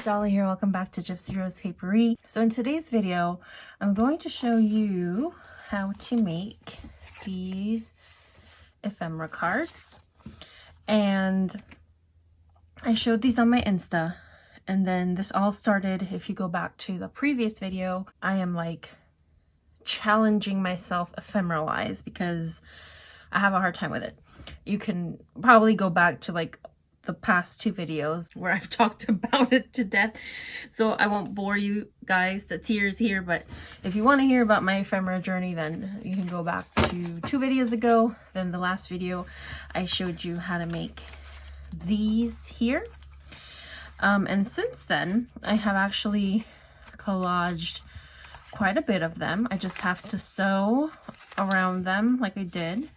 Dolly here, welcome back to Gipsyrosepaperie. So in today's video, I'm going to show you how to make these ephemera cards. And I showed these on my Insta, and then this all started, if you go back to the previous video, I am like challenging myself ephemera-wise because I have a hard time with it. You can probably go back to like the past two videos where I've talked about it to death, so I won't bore you guys to tears here, but if you want to hear about my ephemera journey, then you can go back to two videos ago. Then the last video I showed you how to make these here, and since then I have actually collaged quite a bit of them. I just have to sew around them like I did,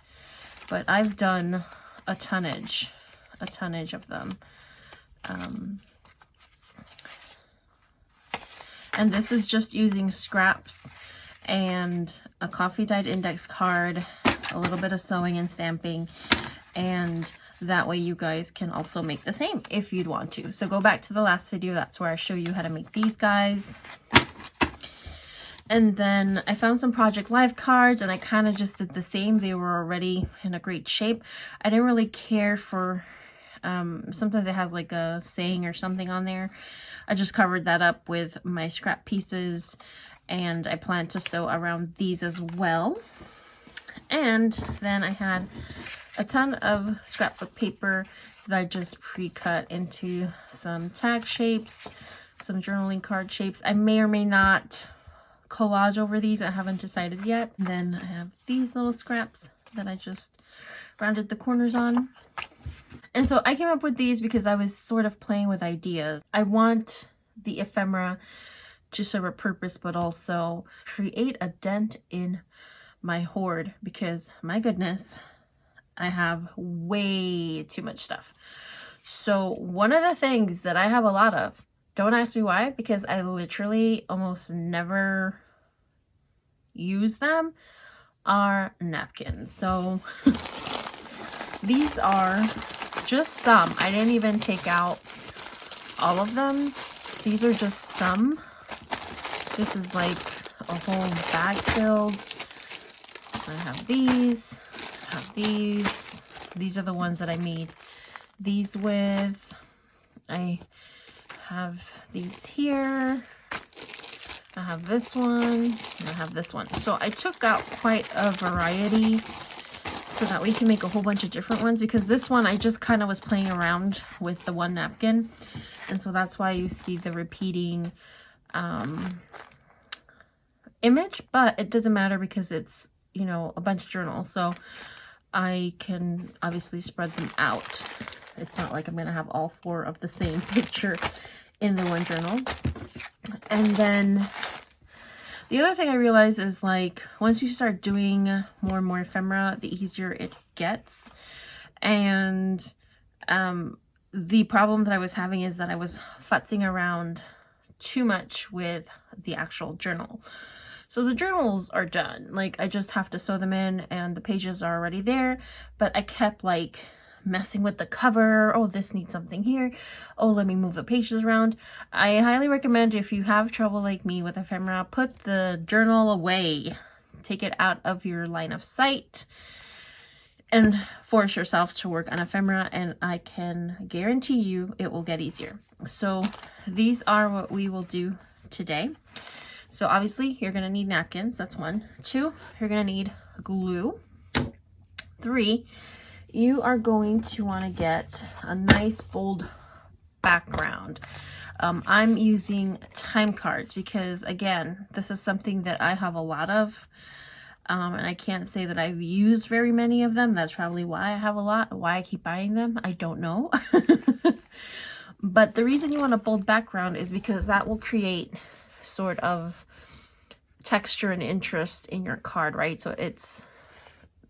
but I've done a tonnage of them. And this is just using scraps and a coffee dyed index card, a little bit of sewing and stamping, and that way you guys can also make the same if you'd want to. So go back to the last video, that's where I show you how to make these guys. And then I found some Project Life cards and I kind of just did the same. They were already in a great shape. I didn't really care for sometimes it has like a saying or something on there. I just covered that up with my scrap pieces, and I plan to sew around these as well. And then I had a ton of scrapbook paper that I just pre-cut into some tag shapes, some journaling card shapes. I may or may not collage over these, I haven't decided yet. Then I have these little scraps that I just rounded the corners on. And so I came up with these because I was sort of playing with ideas. I want the ephemera to serve a purpose, but also create a dent in my hoard because, my goodness, I have way too much stuff. So one of the things that I have a lot of, don't ask me why, because I literally almost never use them, are napkins. So these are just some. I didn't even take out all of them. These are just some. This is like a whole bag filled. I have these, I have these. These are the ones that I made these with. I have these here. I have this one, and I have this one. So I took out quite a variety so that we can make a whole bunch of different ones, because this one I just kind of was playing around with the one napkin, and so that's why you see the repeating image, but it doesn't matter because it's, you know, a bunch of journals, so I can obviously spread them out. It's not like I'm gonna have all four of the same picture in the one journal. And then the other thing I realized is, like, once you start doing more and more ephemera, the easier it gets. And the problem that I was having is that I was futzing around too much with the actual journal. So the journals are done. Like, I just have to sew them in and the pages are already there. But I kept like messing with the cover. Oh, this needs something here. Oh, let me move the pages around. I highly recommend, if you have trouble like me with ephemera, put the journal away. Take it out of your line of sight and force yourself to work on ephemera, and I can guarantee you it will get easier. So these are what we will do today. So obviously you're gonna need napkins. That's 1. 2, you're gonna need glue. 3, you are going to want to get a nice bold background. I'm using time cards because, again, this is something that I have a lot of, and I can't say that I've used very many of them. That's probably why I have a lot, why I keep buying them. I don't know. But the reason you want a bold background is because that will create sort of texture and interest in your card, right? So it's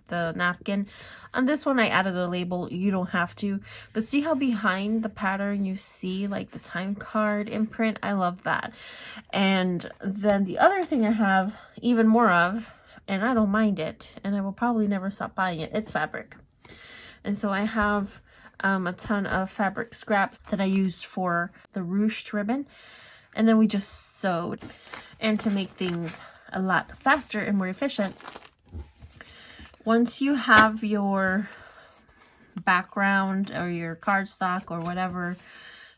the napkin. On this one I added a label. You don't have to, but see how behind the pattern you see like the time card imprint? I love that. And then the other thing I have even more of, and I don't mind it, and I will probably never stop buying it, it's fabric. And so I have a ton of fabric scraps that I used for the ruched ribbon, and then we just sewed. And to make things a lot faster and more efficient, once you have your background or your cardstock or whatever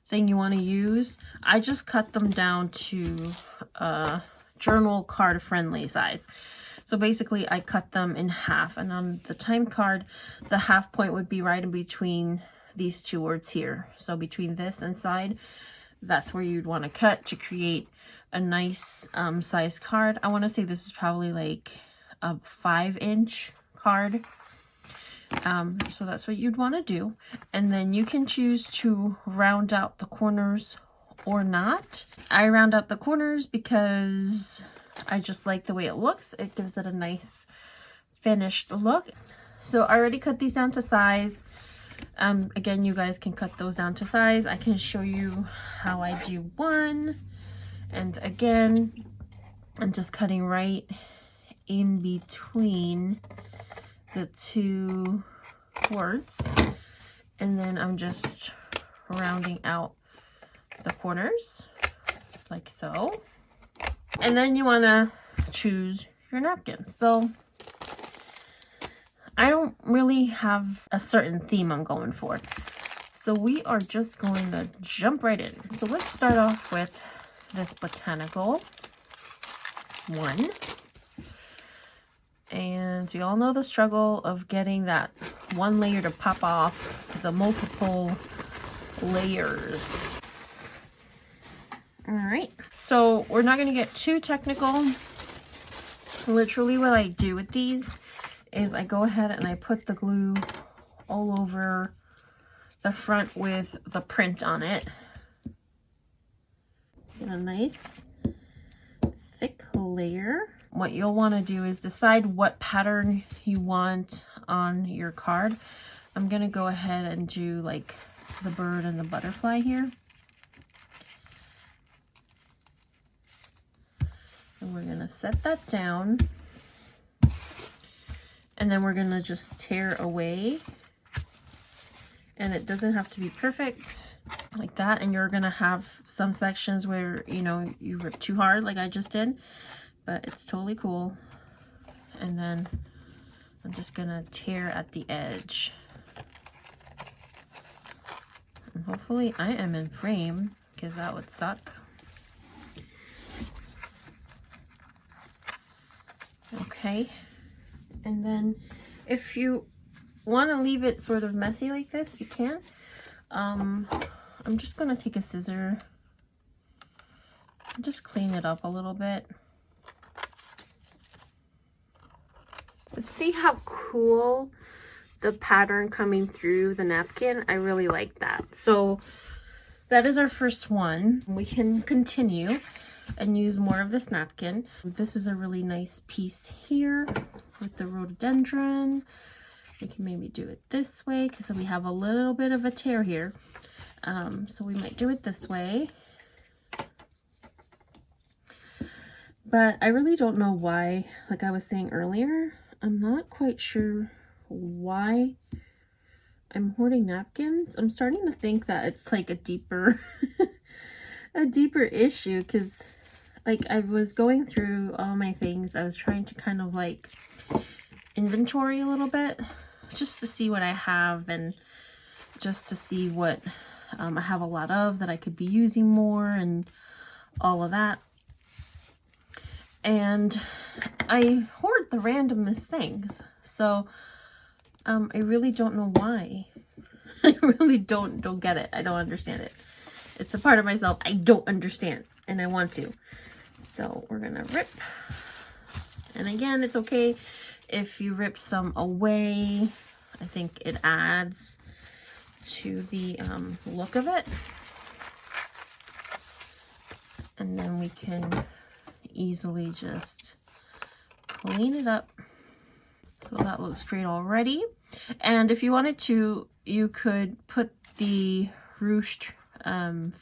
thing you want to use, I just cut them down to journal card friendly size. So basically I cut them in half, and on the time card the half point would be right in between these two words here. So between this and side, that's where you'd want to cut to create a nice size card. I want to say this is probably like a 5-inch card. So that's what you'd want to do. And then you can choose to round out the corners or not. I round out the corners because I just like the way it looks. It gives it a nice finished look. So I already cut these down to size. Again, you guys can cut those down to size. I can show you how I do one. And again, I'm just cutting right in between the two words, and then I'm just rounding out the corners like so. And then you want to choose your napkin. So I don't really have a certain theme I'm going for, so we are just going to jump right in. So let's start off with this botanical one. And we all know the struggle of getting that one layer to pop off the multiple layers. All right, so we're not going to get too technical. Literally what I do with these is I go ahead and I put the glue all over the front with the print on it. Get a nice thick layer. What you'll want to do is decide what pattern you want on your card. I'm going to go ahead and do like the bird and the butterfly here. And we're going to set that down. And then we're going to just tear away. And it doesn't have to be perfect like that. And you're going to have some sections where, you know, you rip too hard like I just did. But it's totally cool. And then I'm just gonna tear at the edge. And hopefully I am in frame, because that would suck. Okay. And then if you want to leave it sort of messy like this, you can. I'm just gonna take a scissor and just clean it up a little bit. But see how cool the pattern coming through the napkin? I really like that. So that is our first one. We can continue and use more of this napkin. This is a really nice piece here with the rhododendron. We can maybe do it this way because we have a little bit of a tear here. So we might do it this way. But I really don't know why, like I was saying earlier, I'm not quite sure why I'm hoarding napkins. I'm starting to think that it's like a deeper a deeper issue, because like I was going through all my things. I was trying to kind of like inventory a little bit just to see what I have, and just to see what I have a lot of that I could be using more and all of that. And I hoard the randomest things. So I really don't know why. I really don't get it. I don't understand it. It's a part of myself I don't understand, and I want to. So we're gonna rip. And again, it's okay if you rip some away. I think it adds to the look of it. And then we can easily just clean it up. So that looks great already. And if you wanted to, you could put the ruched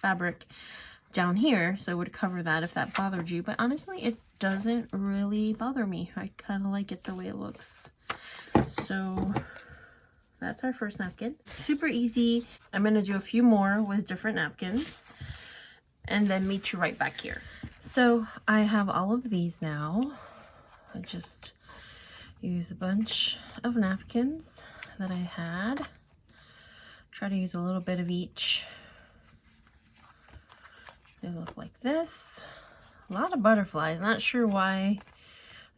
fabric down here, so it would cover that if that bothered you. But honestly, it doesn't really bother me. I kind of like it the way it looks. So that's our first napkin. Super easy. I'm going to do a few more with different napkins and then meet you right back here. So I have all of these now. I just use a bunch of napkins that I had. Try to use a little bit of each. They look like this. A lot of butterflies. Not sure why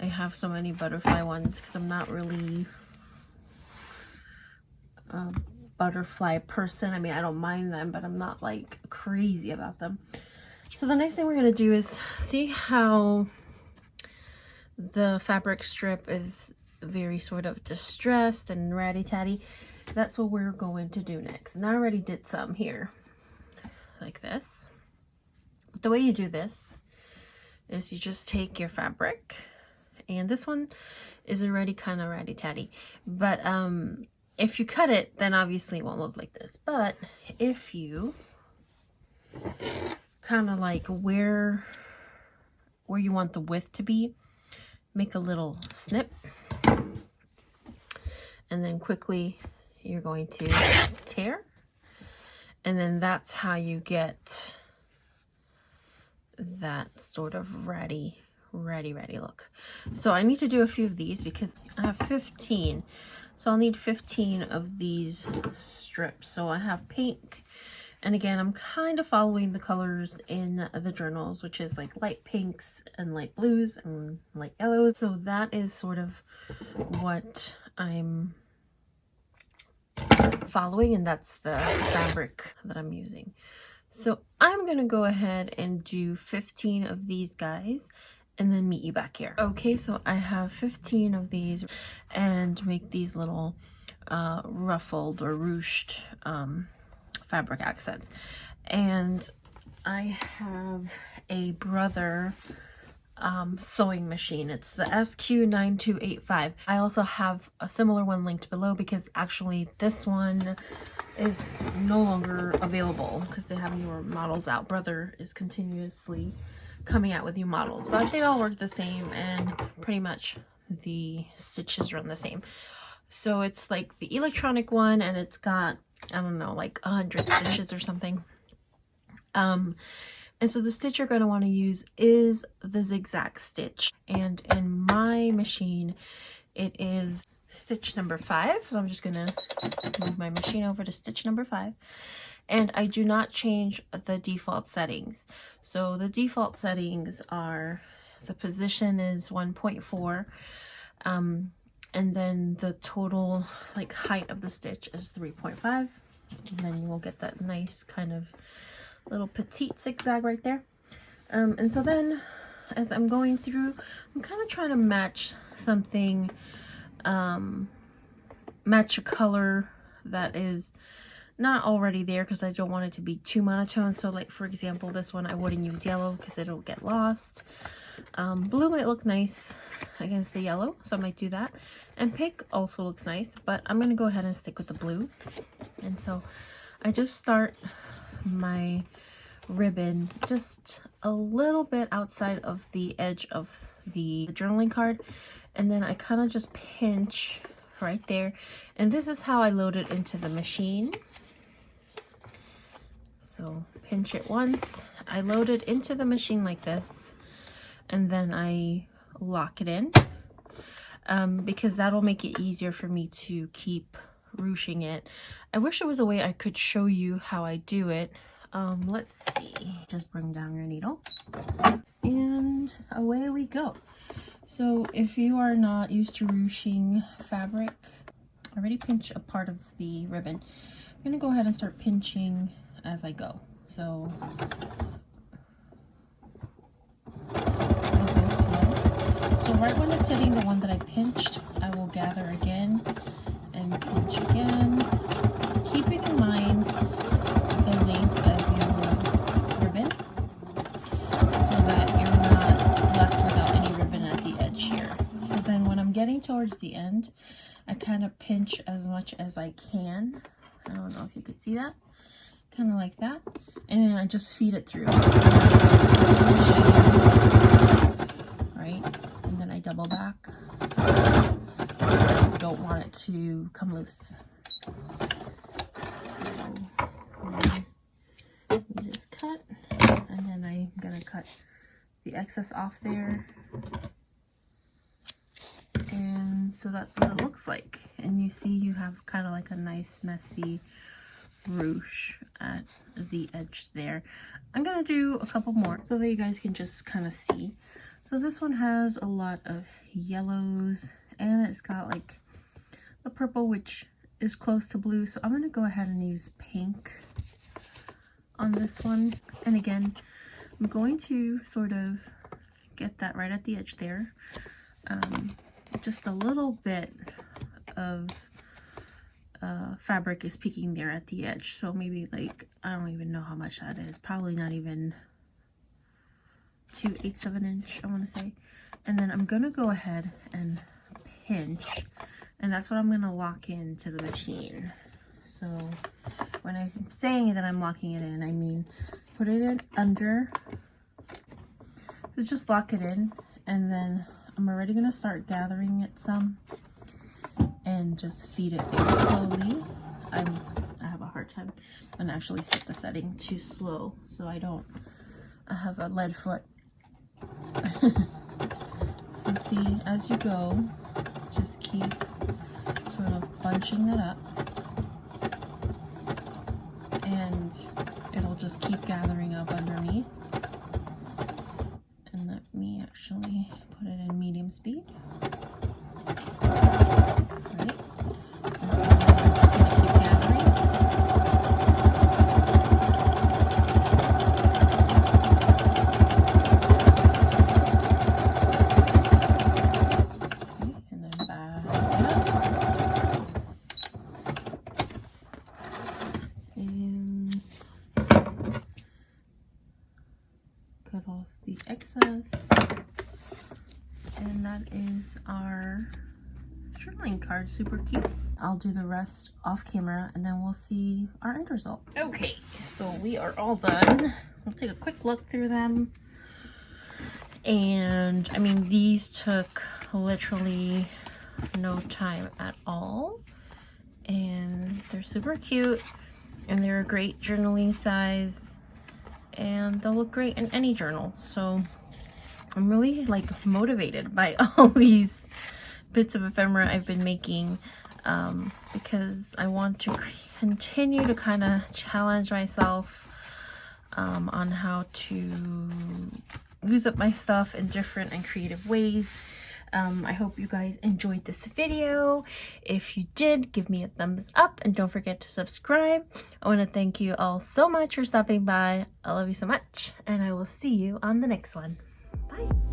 I have so many butterfly ones, because I'm not really a butterfly person. I mean, I don't mind them, but I'm not like crazy about them. So the next thing we're going to do is see how the fabric strip is very sort of distressed and ratty-tatty. That's what we're going to do next. And I already did some here like this. But the way you do this is you just take your fabric, and this one is already kind of ratty-tatty, but if you cut it, then obviously it won't look like this. But if you kind of like where you want the width to be, make a little snip, and then quickly you're going to tear, and then that's how you get that sort of ratty look. So I need to do a few of these because I have 15, so I'll need 15 of these strips. So I have pink, and again, I'm kind of following the colors in the journals, which is like light pinks and light blues and light yellows. So that is sort of what I'm following, and that's the fabric that I'm using. So I'm gonna go ahead and do 15 of these guys and then meet you back here. Okay, so I have 15 of these, and make these little ruffled or ruched fabric accents. And I have a Brother sewing machine. It's the SQ9285. I also have a similar one linked below, because actually this one is no longer available because they have newer models out. Brother is continuously coming out with new models, but they all work the same, and pretty much the stitches run the same. So it's like the electronic one, and it's got, I don't know, like 100 stitches or something. And so the stitch you're going to want to use is the zigzag stitch, and in my machine it is stitch number 5. So I'm just going to move my machine over to stitch number 5, and I do not change the default settings. So the default settings are, the position is 1.4, and then the total like height of the stitch is 3.5, and then you will get that nice kind of little petite zigzag right there. And so then as I'm going through, I'm kind of trying to match something, match a color that is not already there, because I don't want it to be too monotone. So like for example, this one I wouldn't use yellow because it'll get lost. Blue might look nice against the yellow, so I might do that. And pink also looks nice, but I'm going to go ahead and stick with the blue. And so I just start my ribbon just a little bit outside of the edge of the journaling card, and then I kind of just pinch right there, and this is how I load it into the machine. So pinch it once, I load it into the machine like this, and then I lock it in, because that'll make it easier for me to keep ruching it. I wish there was a way I could show you how I do it. Let's see. Just bring down your needle, and away we go. So if you are not used to ruching fabric, I already pinch a part of the ribbon. I'm gonna go ahead and start pinching as I go. So right when it's hitting the one that I pinched, I will gather again and pinch again, keeping in mind the length of your ribbon so that you're not left without any ribbon at the edge here. So then when I'm getting towards the end, I kind of pinch as much as I can. I don't know if you could see that. Kind of like that. And then I just feed it through. Right? And then I double back. I don't want it to come loose. So we just cut, and then I'm gonna cut the excess off there. And so that's what it looks like. And you see you have kind of like a nice messy ruche at the edge there. I'm gonna do a couple more so that you guys can just kind of see. So this one has a lot of yellows, and it's got like a purple which is close to blue, so I'm gonna go ahead and use pink on this one. And again, I'm going to sort of get that right at the edge there. Just a little bit of fabric is peeking there at the edge, so maybe like, I don't even know how much that is, probably not even 2/8 of an inch, I want to say. And then I'm gonna go ahead and pinch, and that's what I'm gonna lock into the machine. So when I'm saying that I'm locking it in, I mean put it in under, so just lock it in, and then I'm already gonna start gathering it some and just feed it very slowly. I have a hard time and actually set the setting too slow so I have a lead foot. You see, as you go, just keep sort of bunching that up, and it'll just keep gathering up underneath. And let me actually put it in medium speed. Off the excess, and that is our journaling card. Super cute. I'll do the rest off camera and then we'll see our end result. Okay, so we are all done. We'll take a quick look through them, and I mean, these took literally no time at all, and they're super cute, and they're a great journaling size, and they'll look great in any journal. So I'm really like motivated by all these bits of ephemera I've been making, because I want to continue to kind of challenge myself on how to use up my stuff in different and creative ways. I hope you guys enjoyed this video. If you did, give me a thumbs up and don't forget to subscribe. I want to thank you all so much for stopping by. I love you so much, and I will see you on the next one. Bye.